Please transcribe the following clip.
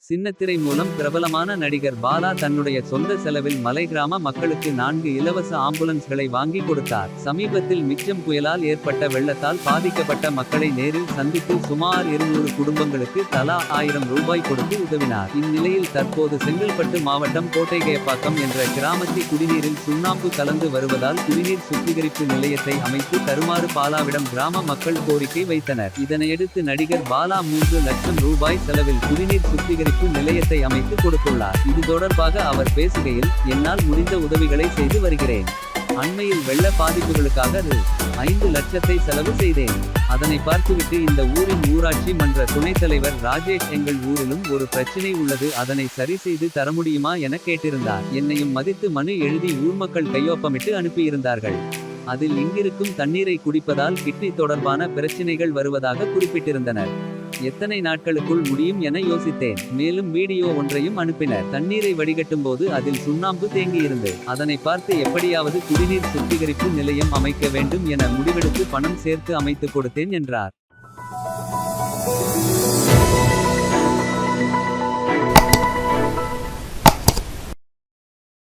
சின்னத்திரை மூலம் பிரபலமான நடிகர் பாலா தன்னுடைய சொந்த செலவில் மலை கிராம மக்களுக்கு 4 இலவச ஆம்புலன்ஸ்களை வாங்கி கொடுத்தார். சமீபத்தில் மிச்சம் புயலால் ஏற்பட்ட வெள்ளத்தால் பாதிக்கப்பட்ட மக்களை நேரில் சந்தித்து சுமார் 200 குடும்பங்களுக்கு தலா 1000 ரூபாய் கொடுத்து உதவினார். இந்நிலையில் தற்போது செங்கல்பட்டு மாவட்டம் கோட்டைகயப்பாக்கம் என்ற கிராமத்தில் குடிநீரில் சுண்ணாம்பு கலந்து வருவதால் குடிநீர் சுத்திகரிப்பு நிலையத்தை அமைத்து தருமாறு பாலாவிடம் கிராம மக்கள் கோரிக்கை வைத்தனர். இதனையடுத்து நடிகர் பாலா 3 லட்சம் ரூபாய் செலவில் குடிநீர் சுத்திகரிப்பு நிலையத்தை அமைத்து கொடுத்துள்ளார். இது தொடர்பாக அவர் பேசுகையில், என்னால் முடிந்த உதவிகளை செய்து வருகிறேன். அண்மையில் வெள்ள பாதிப்புகளுக்காக ரூ.5 லட்சத்தை செலவு செய்தேன். அதனை பார்த்துவிட்டு இந்த ஊரின் ஊராட்சி மன்ற துணைத் தலைவர் ராஜேஷ் எங்கள் ஊரிலும் ஒரு பிரச்சினை உள்ளது, அதனை சரி செய்து தர முடியுமா என கேட்டிருந்தார். என்னையும் மதித்து மனு எழுதி ஊர்மக்கள் கையொப்பமிட்டு அனுப்பியிருந்தார்கள். அதில் இங்கிருக்கும் தண்ணீரை குடிப்பதால் கிட்னி தொடர்பான பிரச்சினைகள் வருவதாக குறிப்பிட்டிருந்தனர். எத்தனை நாட்களுக்குள் முடியும் என யோசித்தேன். மேலும் வீடியோ ஒன்றையும் அனுப்பினர். தண்ணீரை வடிகட்டும் போது அதில் சுண்ணாம்பு தேங்கியிருந்து அதனை பார்த்து எப்படியாவது குடிநீர் சுத்திகரிப்பு நிலையம் அமைக்க வேண்டும் என முடிவெடுத்து பணம் சேர்த்து அமைத்து கொடுத்தேன் என்றார்.